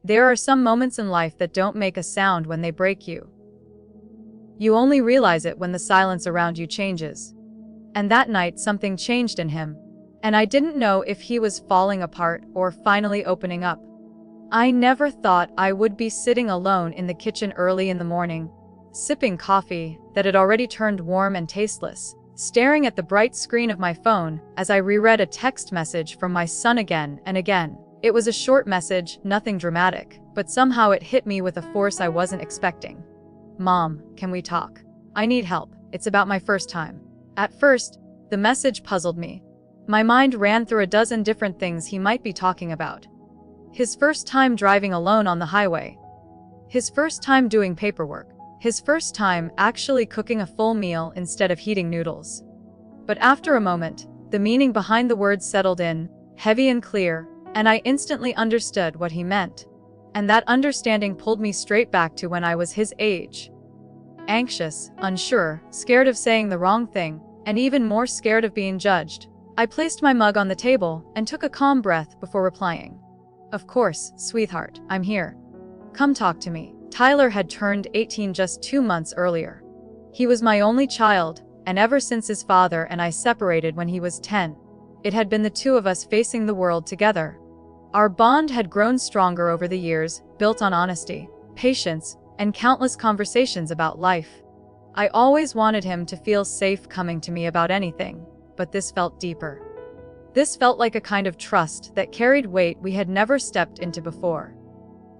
There are some moments in life that don't make a sound when they break you. You only realize it when the silence around you changes. And that night something changed in him, and I didn't know if he was falling apart or finally opening up. I never thought I would be sitting alone in the kitchen early in the morning, sipping coffee that had already turned warm and tasteless, staring at the bright screen of my phone as I reread a text message from my son again and again. It was a short message, nothing dramatic, but somehow it hit me with a force I wasn't expecting. "Mom, can we talk? I need help. It's about my first time." At first, the message puzzled me. My mind ran through a dozen different things he might be talking about. His first time driving alone on the highway. His first time doing paperwork. His first time actually cooking a full meal instead of heating noodles. But after a moment, the meaning behind the words settled in, heavy and clear, and I instantly understood what he meant. And that understanding pulled me straight back to when I was his age. Anxious, unsure, scared of saying the wrong thing, and even more scared of being judged. I placed my mug on the table and took a calm breath before replying. "Of course, sweetheart, I'm here. Come talk to me." Tyler had turned 18 just 2 months earlier. He was my only child, and ever since his father and I separated when he was 10, it had been the two of us facing the world together. Our bond had grown stronger over the years, built on honesty, patience, and countless conversations about life. I always wanted him to feel safe coming to me about anything, but this felt deeper. This felt like a kind of trust that carried weight we had never stepped into before.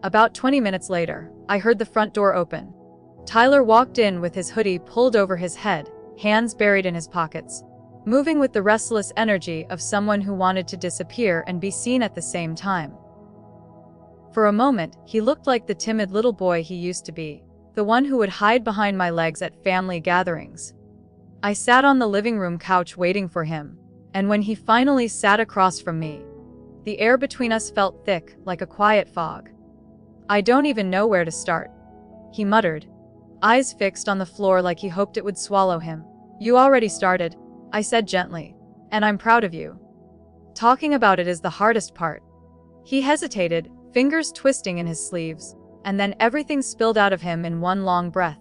About 20 minutes later, I heard the front door open. Tyler walked in with his hoodie pulled over his head, hands buried in his pockets, moving with the restless energy of someone who wanted to disappear and be seen at the same time. For a moment, he looked like the timid little boy he used to be, the one who would hide behind my legs at family gatherings. I sat on the living room couch waiting for him, and when he finally sat across from me, the air between us felt thick, like a quiet fog. "I don't even know where to start," he muttered, eyes fixed on the floor like he hoped it would swallow him. "You already started," I said gently, "and I'm proud of you. Talking about it is the hardest part." He hesitated, fingers twisting in his sleeves, and then everything spilled out of him in one long breath.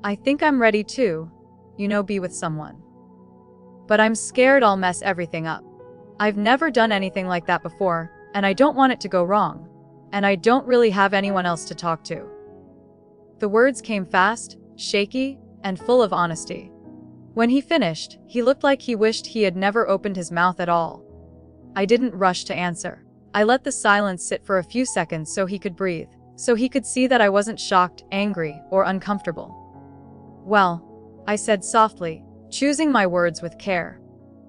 "I think I'm ready to, be with someone. But I'm scared I'll mess everything up. I've never done anything like that before, and I don't want it to go wrong. And I don't really have anyone else to talk to." The words came fast, shaky, and full of honesty. When he finished, he looked like he wished he had never opened his mouth at all. I didn't rush to answer. I let the silence sit for a few seconds so he could breathe, so he could see that I wasn't shocked, angry, or uncomfortable. "Well," I said softly, choosing my words with care.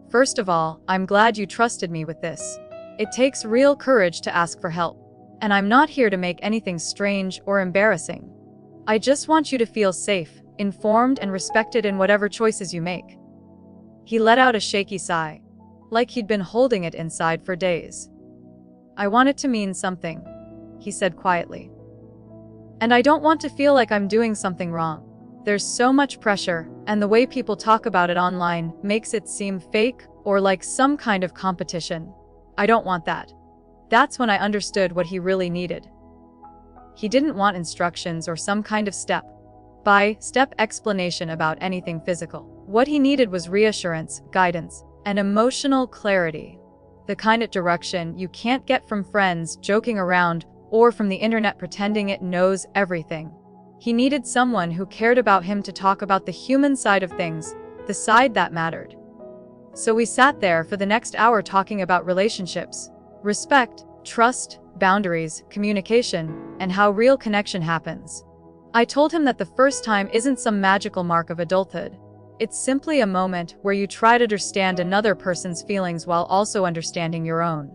"First of all, I'm glad you trusted me with this. It takes real courage to ask for help. And I'm not here to make anything strange or embarrassing. I just want you to feel safe, informed, and respected in whatever choices you make." He let out a shaky sigh, like he'd been holding it inside for days. "I want it to mean something," he said quietly. "And I don't want to feel like I'm doing something wrong. There's so much pressure, and the way people talk about it online makes it seem fake or like some kind of competition. I don't want that." That's when I understood what he really needed. He didn't want instructions or some kind of step-by-step explanation about anything physical. What he needed was reassurance, guidance, and emotional clarity. The kind of direction you can't get from friends joking around or from the internet pretending it knows everything. He needed someone who cared about him to talk about the human side of things, the side that mattered. So we sat there for the next hour talking about relationships, respect, trust, boundaries, communication, and how real connection happens. I told him that the first time isn't some magical mark of adulthood. It's simply a moment where you try to understand another person's feelings while also understanding your own.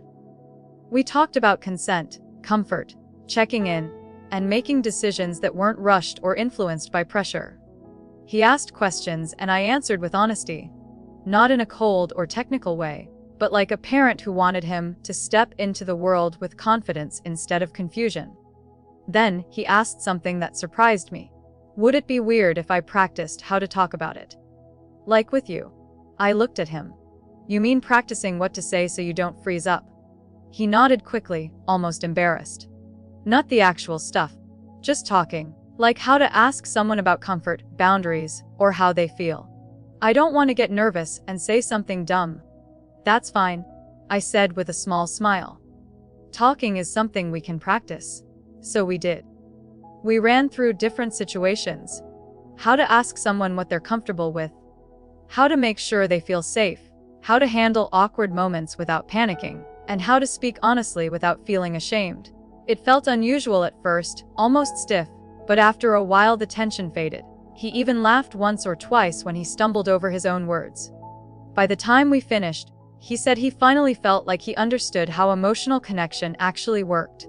We talked about consent, comfort, checking in, and making decisions that weren't rushed or influenced by pressure. He asked questions and I answered with honesty, not in a cold or technical way, but like a parent who wanted him to step into the world with confidence instead of confusion. Then, he asked something that surprised me. "Would it be weird if I practiced how to talk about it? Like with you?" I looked at him. "You mean practicing what to say so you don't freeze up?" He nodded quickly, almost embarrassed. Not the actual stuff. Just talking. Like how to ask someone about comfort, boundaries, or how they feel. I don't want to get nervous and say something dumb. That's fine, I said with a small smile. Talking is something we can practice. So we did. We ran through different situations. How to ask someone what they're comfortable with. How to make sure they feel safe. How to handle awkward moments without panicking. And how to speak honestly without feeling ashamed. It felt unusual at first, almost stiff, but after a while the tension faded. He even laughed once or twice when he stumbled over his own words. By the time we finished, he said he finally felt like he understood how emotional connection actually worked.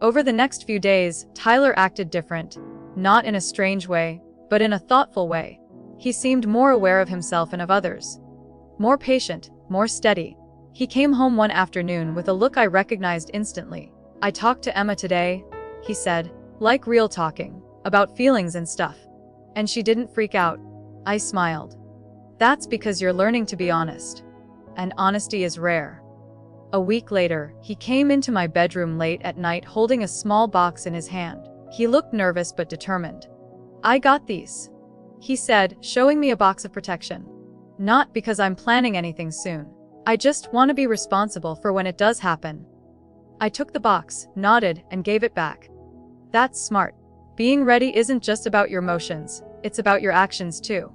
Over the next few days, Tyler acted different, not in a strange way, but in a thoughtful way. He seemed more aware of himself and of others. More patient, more steady. He came home one afternoon with a look I recognized instantly. I talked to Emma today, he said, like real talking, about feelings and stuff. And she didn't freak out. I smiled. That's because you're learning to be honest. And honesty is rare. A week later, he came into my bedroom late at night holding a small box in his hand. He looked nervous but determined. I got these, he said, showing me a box of protection. Not because I'm planning anything soon. I just want to be responsible for when it does happen. I took the box, nodded, and gave it back. That's smart. Being ready isn't just about your emotions, it's about your actions too.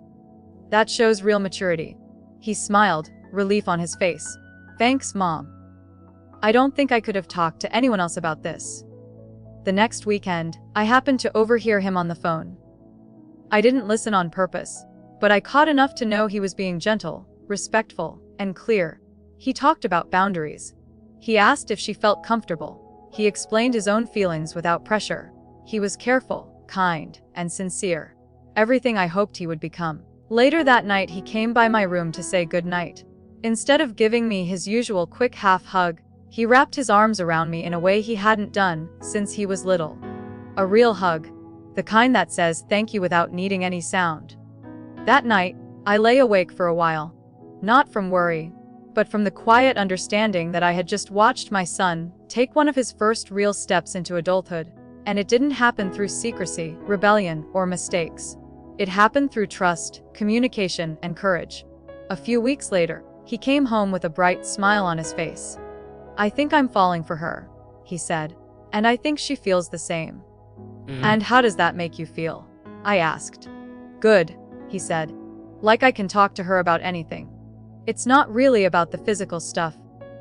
That shows real maturity. He smiled, relief on his face. Thanks, Mom. I don't think I could have talked to anyone else about this. The next weekend, I happened to overhear him on the phone. I didn't listen on purpose, but I caught enough to know he was being gentle, respectful, and clear. He talked about boundaries. He asked if she felt comfortable. He explained his own feelings without pressure. He was careful, kind, and sincere. Everything I hoped he would become. Later that night he came by my room to say goodnight. Instead of giving me his usual quick half hug, he wrapped his arms around me in a way he hadn't done since he was little. A real hug. The kind that says thank you without needing any sound. That night, I lay awake for a while. Not from worry, but from the quiet understanding that I had just watched my son take one of his first real steps into adulthood. And it didn't happen through secrecy, rebellion, or mistakes. It happened through trust, communication, and courage. A few weeks later, he came home with a bright smile on his face. I think I'm falling for her, he said. And I think she feels the same. And how does that make you feel? I asked. Good, he said. Like I can talk to her about anything. It's not really about the physical stuff.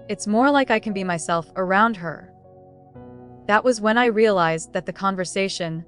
It's more like I can be myself around her. That was when I realized that the conversation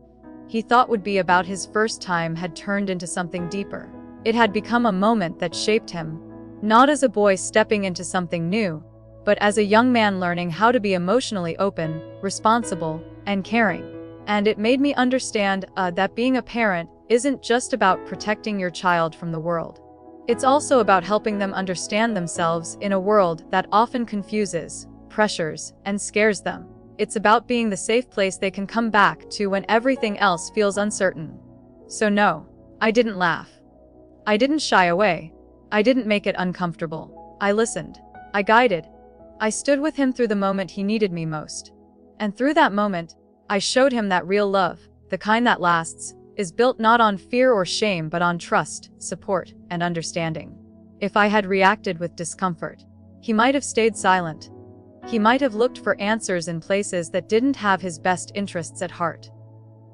he thought would be about his first time had turned into something deeper. It had become a moment that shaped him, not as a boy stepping into something new, but as a young man learning how to be emotionally open, responsible, and caring. And it made me understand that being a parent isn't just about protecting your child from the world. It's also about helping them understand themselves in a world that often confuses, pressures, and scares them. It's about being the safe place they can come back to when everything else feels uncertain. So no, I didn't laugh. I didn't shy away. I didn't make it uncomfortable. I listened. I guided. I stood with him through the moment he needed me most. And through that moment, I showed him that real love, the kind that lasts, is built not on fear or shame but on trust, support, and understanding. If I had reacted with discomfort, he might have stayed silent. He might have looked for answers in places that didn't have his best interests at heart.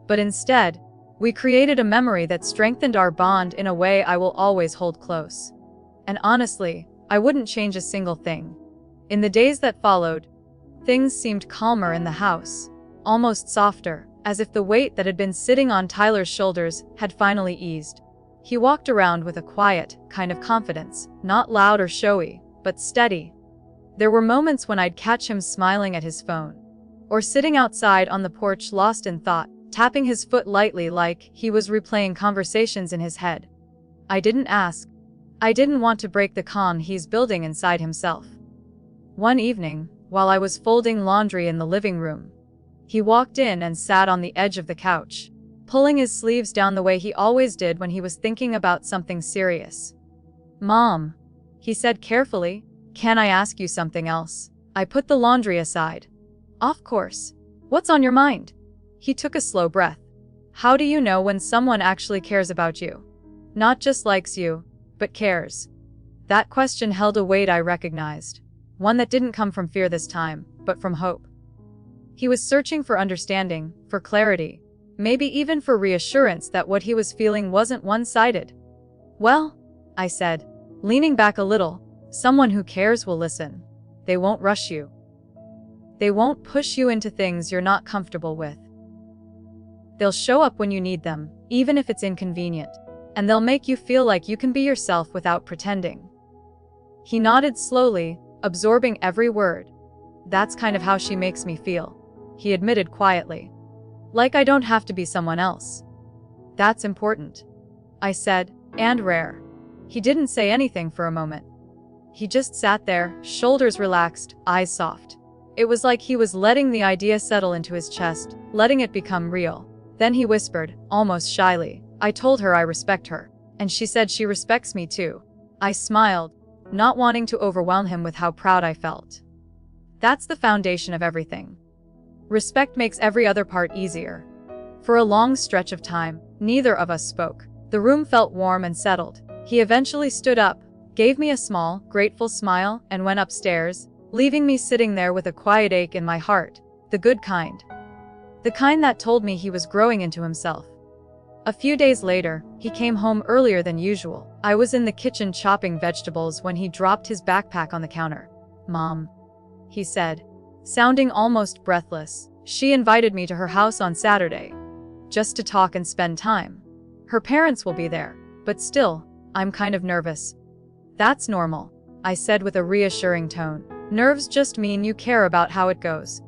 But instead, we created a memory that strengthened our bond in a way I will always hold close. And honestly, I wouldn't change a single thing. In the days that followed, things seemed calmer in the house, almost softer, as if the weight that had been sitting on Tyler's shoulders had finally eased. He walked around with a quiet kind of confidence, not loud or showy, but steady. There were moments when I'd catch him smiling at his phone, or sitting outside on the porch lost in thought, tapping his foot lightly like he was replaying conversations in his head. I didn't ask. I didn't want to break the calm he's building inside himself. One evening, while I was folding laundry in the living room, he walked in and sat on the edge of the couch, pulling his sleeves down the way he always did when he was thinking about something serious. Mom, he said carefully, can I ask you something else? I put the laundry aside. Of course. What's on your mind? He took a slow breath. How do you know when someone actually cares about you? Not just likes you, but cares. That question held a weight I recognized. One that didn't come from fear this time, but from hope. He was searching for understanding, for clarity, maybe even for reassurance that what he was feeling wasn't one-sided. Well, I said, leaning back a little, someone who cares will listen. They won't rush you. They won't push you into things you're not comfortable with. They'll show up when you need them, even if it's inconvenient, and they'll make you feel like you can be yourself without pretending. He nodded slowly, absorbing every word. That's kind of how she makes me feel, he admitted quietly. Like I don't have to be someone else. That's important, I said, and rare. He didn't say anything for a moment. He just sat there, shoulders relaxed, eyes soft. It was like he was letting the idea settle into his chest, letting it become real. Then he whispered, almost shyly, I told her I respect her, and she said she respects me too. I smiled, not wanting to overwhelm him with how proud I felt. That's the foundation of everything. Respect makes every other part easier. For a long stretch of time, neither of us spoke. The room felt warm and settled. He eventually stood up, gave me a small, grateful smile, and went upstairs, leaving me sitting there with a quiet ache in my heart, the good kind. The kind that told me he was growing into himself. A few days later, he came home earlier than usual. I was in the kitchen chopping vegetables when he dropped his backpack on the counter. Mom, he said, sounding almost breathless, she invited me to her house on Saturday. Just to talk and spend time. Her parents will be there, but still, I'm kind of nervous. That's normal, I said with a reassuring tone. Nerves just mean you care about how it goes.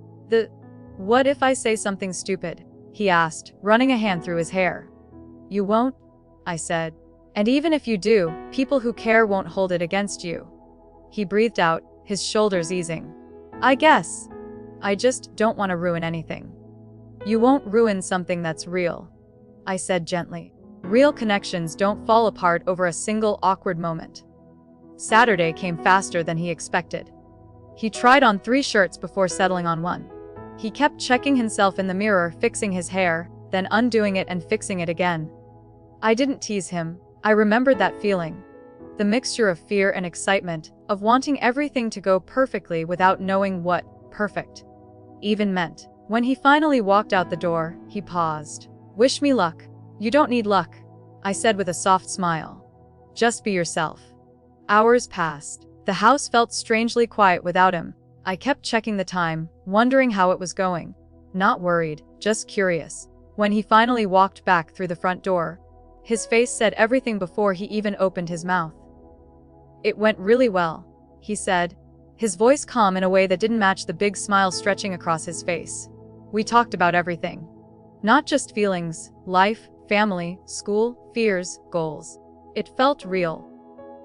What if I say something stupid? He asked, running a hand through his hair. You won't? I said. And even if you do, people who care won't hold it against you. He breathed out, his shoulders easing. I guess. I just don't want to ruin anything. You won't ruin something that's real, I said gently. Real connections don't fall apart over a single awkward moment. Saturday came faster than he expected. He tried on 3 shirts before settling on one. He kept checking himself in the mirror, fixing his hair, then undoing it and fixing it again. I didn't tease him. I remembered that feeling. The mixture of fear and excitement, of wanting everything to go perfectly without knowing what perfect even meant. When he finally walked out the door, he paused. Wish me luck. You don't need luck, I said with a soft smile. Just be yourself. Hours passed. The house felt strangely quiet without him. I kept checking the time, wondering how it was going. Not worried, just curious. When he finally walked back through the front door, his face said everything before he even opened his mouth. It went really well, he said, his voice calm in a way that didn't match the big smile stretching across his face. We talked about everything. Not just feelings, life, family, school, fears, goals. It felt real.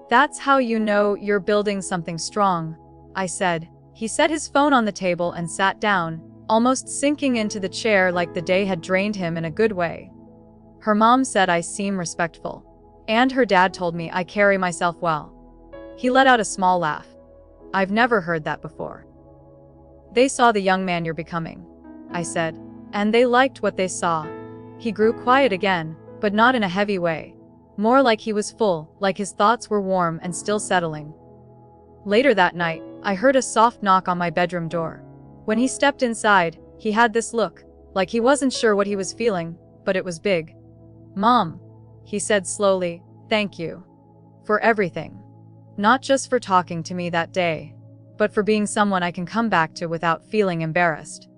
That's how you know you're building something strong, I said. He set his phone on the table and sat down, almost sinking into the chair like the day had drained him in a good way. Her mom said I seem respectful. And her dad told me I carry myself well. He let out a small laugh. I've never heard that before. They saw the young man you're becoming, I said. And they liked what they saw. He grew quiet again, but not in a heavy way. More like he was full, like his thoughts were warm and still settling. Later that night, I heard a soft knock on my bedroom door. When he stepped inside, he had this look, like he wasn't sure what he was feeling, but it was big. Mom, he said slowly, thank you. For everything. Not just for talking to me that day, but for being someone I can come back to without feeling embarrassed.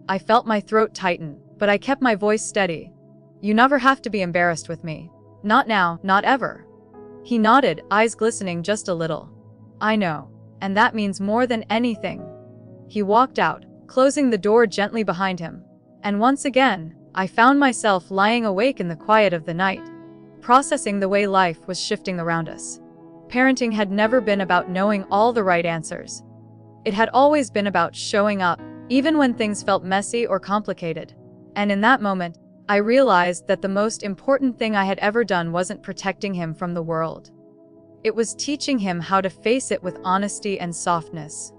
I felt my throat tighten, but I kept my voice steady. You never have to be embarrassed with me. Not now, not ever. He nodded, eyes glistening just a little. I know. And that means more than anything. He walked out, closing the door gently behind him. And once again, I found myself lying awake in the quiet of the night, processing the way life was shifting around us. Parenting had never been about knowing all the right answers. It had always been about showing up, even when things felt messy or complicated. And in that moment, I realized that the most important thing I had ever done wasn't protecting him from the world. It was teaching him how to face it with honesty and softness.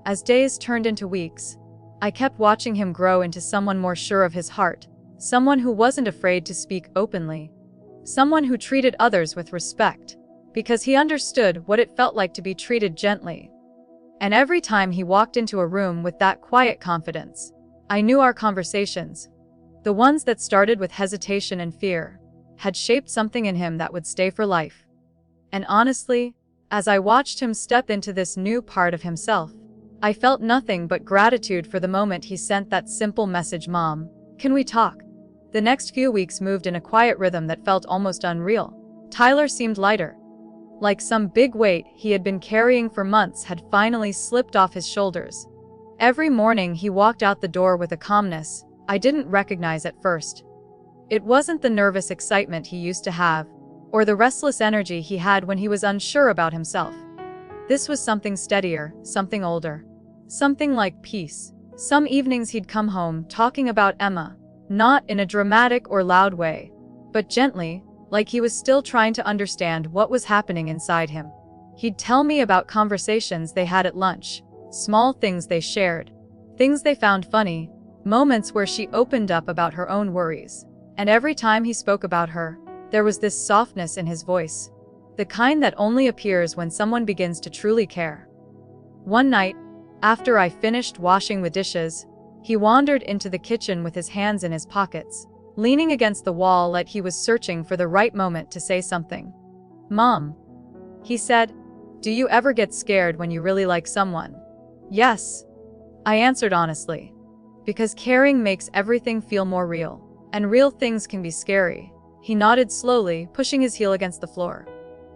As days turned into weeks, I kept watching him grow into someone more sure of his heart, someone who wasn't afraid to speak openly, someone who treated others with respect, because he understood what it felt like to be treated gently. And every time he walked into a room with that quiet confidence, I knew our conversations, the ones that started with hesitation and fear, had shaped something in him that would stay for life. And honestly, as I watched him step into this new part of himself, I felt nothing but gratitude for the moment he sent that simple message, "Mom, can we talk?" The next few weeks moved in a quiet rhythm that felt almost unreal. Tyler seemed lighter. Like some big weight he had been carrying for months had finally slipped off his shoulders. Every morning he walked out the door with a calmness I didn't recognize at first. It wasn't the nervous excitement he used to have, or the restless energy he had when he was unsure about himself. This was something steadier, something older. Something like peace. Some evenings he'd come home talking about Emma, not in a dramatic or loud way, but gently, like he was still trying to understand what was happening inside him. He'd tell me about conversations they had at lunch, small things they shared, things they found funny, moments where she opened up about her own worries. And every time he spoke about her, there was this softness in his voice, the kind that only appears when someone begins to truly care. One night, after I finished washing the dishes, he wandered into the kitchen with his hands in his pockets, leaning against the wall like he was searching for the right moment to say something. "Mom," he said, "do you ever get scared when you really like someone?" "Yes," I answered honestly. Because caring makes everything feel more real, and real things can be scary. He nodded slowly, pushing his heel against the floor.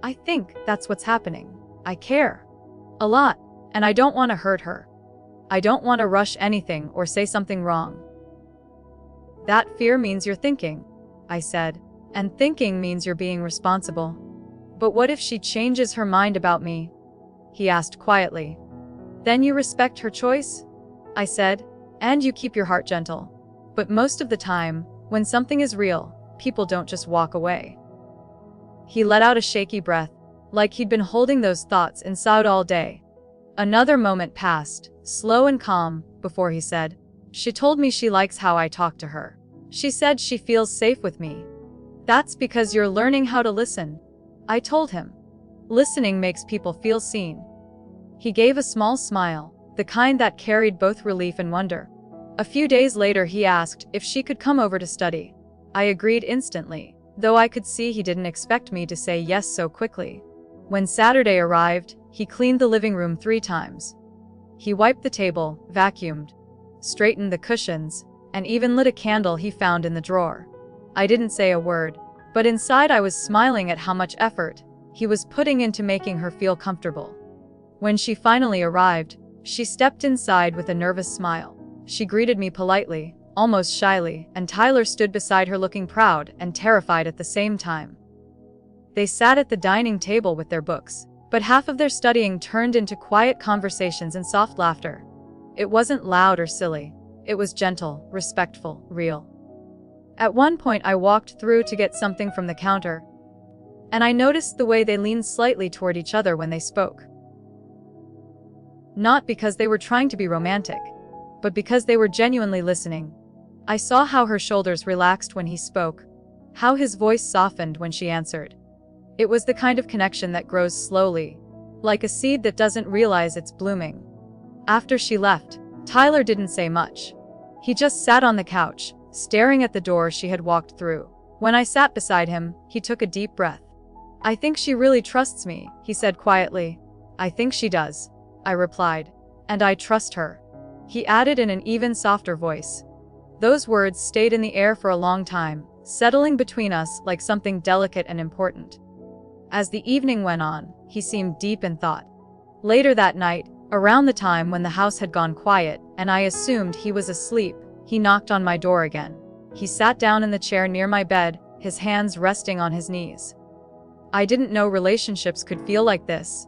"I think that's what's happening. I care. A lot, and I don't want to hurt her. I don't want to rush anything or say something wrong." "That fear means you're thinking," I said, "and thinking means you're being responsible." "But what if she changes her mind about me?" he asked quietly. "Then you respect her choice?" I said, "and you keep your heart gentle. But most of the time, when something is real, people don't just walk away." He let out a shaky breath, like he'd been holding those thoughts inside all day. Another moment passed, slow and calm, before he said, "She told me she likes how I talk to her. She said she feels safe with me." "That's because you're learning how to listen," I told him. "Listening makes people feel seen." He gave a small smile, the kind that carried both relief and wonder. A few days later he asked if she could come over to study. I agreed instantly, though I could see he didn't expect me to say yes so quickly. When Saturday arrived, he cleaned the living room 3 times. He wiped the table, vacuumed, straightened the cushions, and even lit a candle he found in the drawer. I didn't say a word, but inside I was smiling at how much effort he was putting into making her feel comfortable. When she finally arrived, she stepped inside with a nervous smile. She greeted me politely, almost shyly, and Tyler stood beside her looking proud and terrified at the same time. They sat at the dining table with their books, but half of their studying turned into quiet conversations and soft laughter. It wasn't loud or silly. It was gentle, respectful, real. At one point I walked through to get something from the counter, and I noticed the way they leaned slightly toward each other when they spoke. Not because they were trying to be romantic, but because they were genuinely listening. I saw how her shoulders relaxed when he spoke, how his voice softened when she answered. It was the kind of connection that grows slowly, like a seed that doesn't realize it's blooming. After she left, Tyler didn't say much. He just sat on the couch, staring at the door she had walked through. When I sat beside him, he took a deep breath. "I think she really trusts me," he said quietly. "I think she does," I replied. "And I trust her," he added in an even softer voice. Those words stayed in the air for a long time, settling between us like something delicate and important. As the evening went on, he seemed deep in thought. Later that night, around the time when the house had gone quiet and I assumed he was asleep, he knocked on my door again. He sat down in the chair near my bed, his hands resting on his knees. "I didn't know relationships could feel like this,"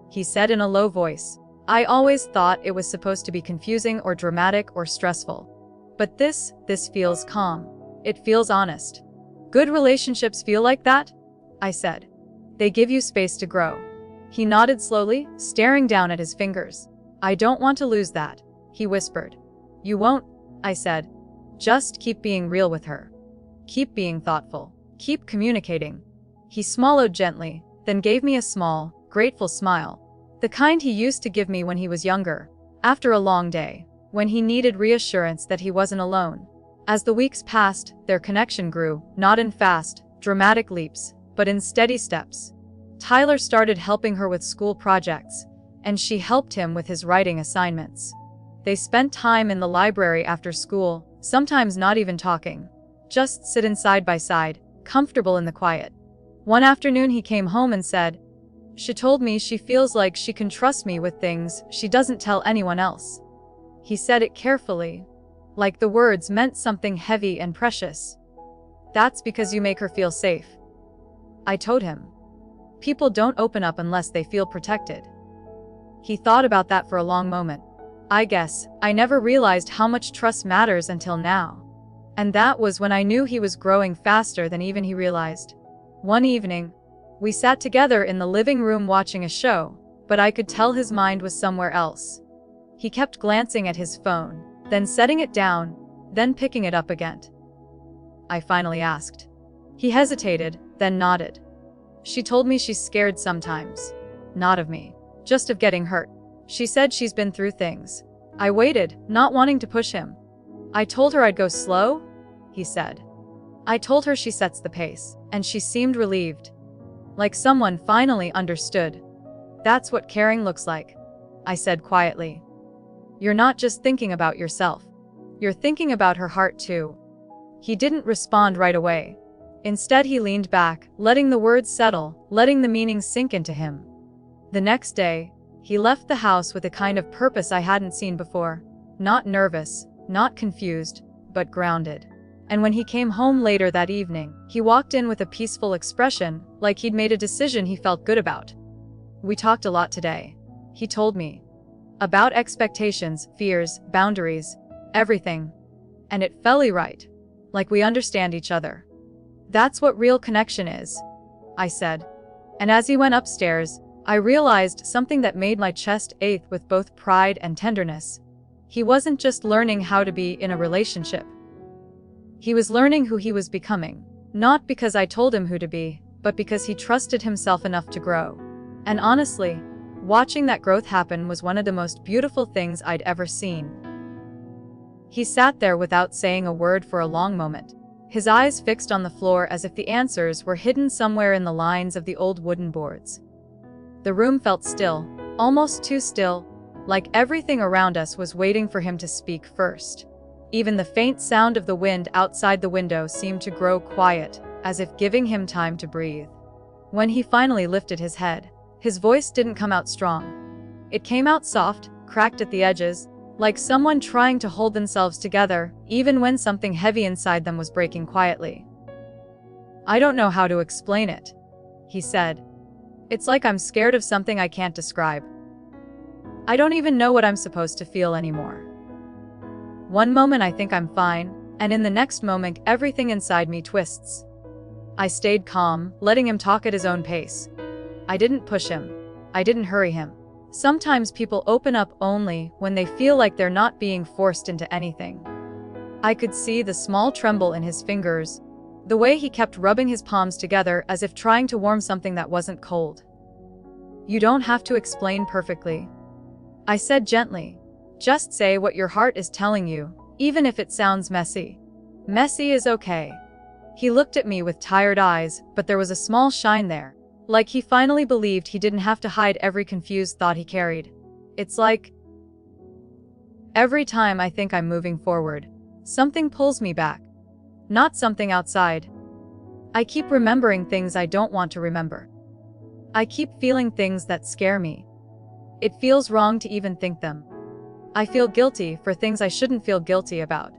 he said in a low voice. "I always thought it was supposed to be confusing or dramatic or stressful. But this feels calm. It feels honest." "Good relationships feel like that?" I said. "They give you space to grow." He nodded slowly, staring down at his fingers. "I don't want to lose that," he whispered. You won't, I said. Just keep being real with her. Keep being thoughtful. Keep communicating. He swallowed gently, then gave me a small, grateful smile. The kind he used to give me when he was younger, after a long day, when he needed reassurance that he wasn't alone. As the weeks passed, their connection grew, not in fast, dramatic leaps, but in steady steps. Tyler started helping her with school projects, and she helped him with his writing assignments. They spent time in the library after school, sometimes not even talking. Just sitting side by side, comfortable in the quiet. One afternoon he came home and said, "She told me she feels like she can trust me with things she doesn't tell anyone else." He said it carefully, like the words meant something heavy and precious. "That's because you make her feel safe." I told him. People don't open up unless they feel protected. He thought about that for a long moment. I guess I never realized how much trust matters until now. And that was when I knew he was growing faster than even he realized. One evening, we sat together in the living room watching a show, but I could tell his mind was somewhere else. He kept glancing at his phone, then setting it down, then picking it up again. I finally asked. He hesitated, then nodded. "She told me she's scared sometimes. Not of me, just of getting hurt. She said she's been through things." I waited, not wanting to push him. "I told her I'd go slow," he said. "I told her she sets the pace," and she seemed relieved. Like someone finally understood. "That's what caring looks like," I said quietly. "You're not just thinking about yourself. You're thinking about her heart too." He didn't respond right away. Instead he leaned back, letting the words settle, letting the meaning sink into him. The next day, he left the house with a kind of purpose I hadn't seen before. Not nervous, not confused, but grounded. And when he came home later that evening, he walked in with a peaceful expression, like he'd made a decision he felt good about. "We talked a lot today," he told me. "About expectations, fears, boundaries, everything. And it felt right. Like we understand each other. That's what real connection is," I said. And as he went upstairs, I realized something that made my chest ache with both pride and tenderness. He wasn't just learning how to be in a relationship. He was learning who he was becoming, not because I told him who to be, but because he trusted himself enough to grow. And honestly, watching that growth happen was one of the most beautiful things I'd ever seen. He sat there without saying a word for a long moment, his eyes fixed on the floor as if the answers were hidden somewhere in the lines of the old wooden boards. The room felt still, almost too still, like everything around us was waiting for him to speak first. Even the faint sound of the wind outside the window seemed to grow quiet, as if giving him time to breathe. When he finally lifted his head, his voice didn't come out strong. It came out soft, cracked at the edges, like someone trying to hold themselves together, even when something heavy inside them was breaking quietly. "I don't know how to explain it," he said. "It's like I'm scared of something I can't describe. I don't even know what I'm supposed to feel anymore. One moment I think I'm fine, and in the next moment everything inside me twists." I stayed calm, letting him talk at his own pace. I didn't push him. I didn't hurry him. Sometimes people open up only when they feel like they're not being forced into anything. I could see the small tremble in his fingers, the way he kept rubbing his palms together as if trying to warm something that wasn't cold. "You don't have to explain perfectly," I said gently. "Just say what your heart is telling you, even if it sounds messy. Messy is okay." He looked at me with tired eyes, but there was a small shine there, like he finally believed he didn't have to hide every confused thought he carried. "It's like every time I think I'm moving forward, something pulls me back. Not something outside. I keep remembering things I don't want to remember. I keep feeling things that scare me. It feels wrong to even think them. I feel guilty for things I shouldn't feel guilty about."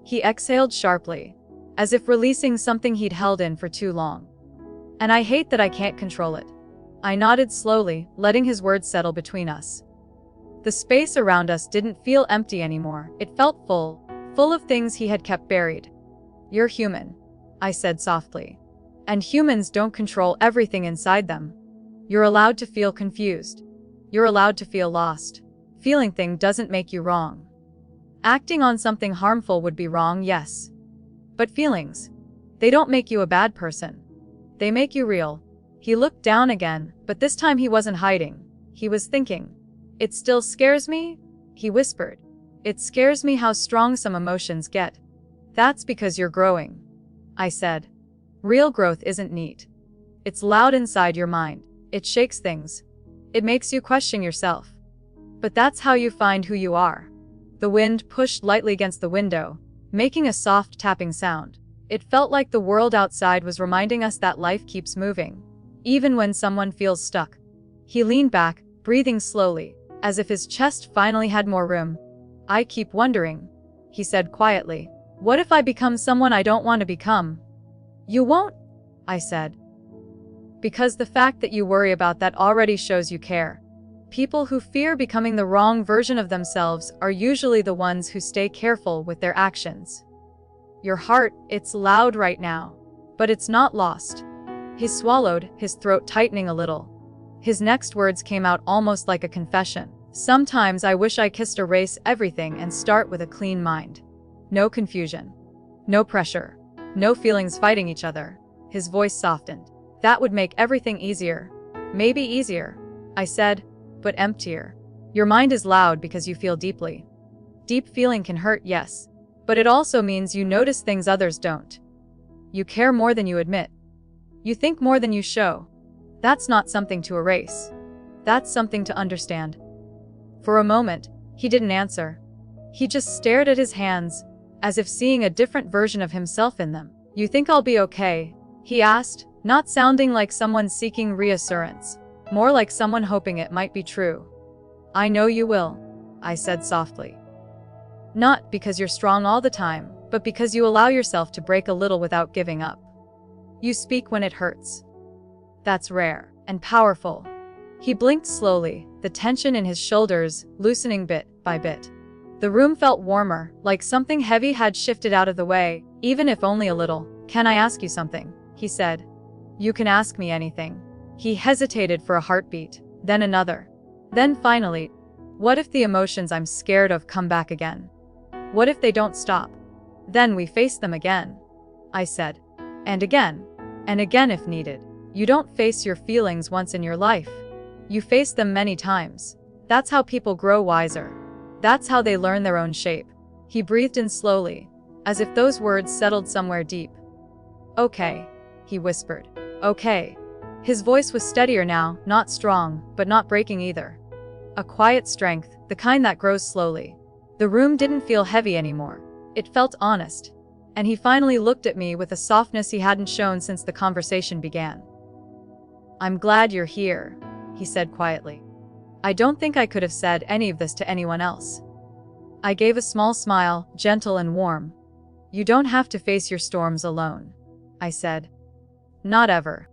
He exhaled sharply, as if releasing something he'd held in for too long. "And I hate that I can't control it." I nodded slowly, letting his words settle between us. The space around us didn't feel empty anymore, it felt full, full of things he had kept buried. "You're human," I said softly. "And humans don't control everything inside them. You're allowed to feel confused. You're allowed to feel lost. Feeling things doesn't make you wrong." Acting on something harmful would be wrong, yes. But feelings, they don't make you a bad person. They make you real. He looked down again, but this time he wasn't hiding. He was thinking. It still scares me? He whispered. It scares me how strong some emotions get. That's because you're growing, I said. Real growth isn't neat. It's loud inside your mind. It shakes things. It makes you question yourself. But that's how you find who you are. The wind pushed lightly against the window, making a soft tapping sound. It felt like the world outside was reminding us that life keeps moving, even when someone feels stuck. He leaned back, breathing slowly, as if his chest finally had more room. I keep wondering, he said quietly. What if I become someone I don't want to become? You won't, I said. Because the fact that you worry about that already shows you care. People who fear becoming the wrong version of themselves are usually the ones who stay careful with their actions. Your heart, it's loud right now, but it's not lost. He swallowed, his throat tightening a little. His next words came out almost like a confession. Sometimes I wish I could erase everything and start with a clean mind. No confusion. No pressure. No feelings fighting each other. His voice softened. That would make everything easier. Maybe easier, I said, but emptier. Your mind is loud because you feel deeply. Deep feeling can hurt, yes, but it also means you notice things others don't. You care more than you admit. You think more than you show. That's not something to erase. That's something to understand. For a moment, he didn't answer. He just stared at his hands, as if seeing a different version of himself in them. You think I'll be okay? He asked, not sounding like someone seeking reassurance, more like someone hoping it might be true. I know you will, I said softly. Not because you're strong all the time, but because you allow yourself to break a little without giving up. You speak when it hurts. That's rare and powerful. He blinked slowly, the tension in his shoulders loosening bit by bit. The room felt warmer, like something heavy had shifted out of the way, even if only a little. Can I ask you something? He said. You can ask me anything. He hesitated for a heartbeat, then another. Then finally, what if the emotions I'm scared of come back again? What if they don't stop? Then we face them again, I said. And again if needed. You don't face your feelings once in your life. You face them many times. That's how people grow wiser. That's how they learn their own shape. He breathed in slowly, as if those words settled somewhere deep. Okay, he whispered. Okay. His voice was steadier now, not strong, but not breaking either. A quiet strength, the kind that grows slowly. The room didn't feel heavy anymore. It felt honest. And he finally looked at me with a softness he hadn't shown since the conversation began. I'm glad you're here, he said quietly. I don't think I could have said any of this to anyone else. I gave a small smile, gentle and warm. You don't have to face your storms alone, I said. Not ever.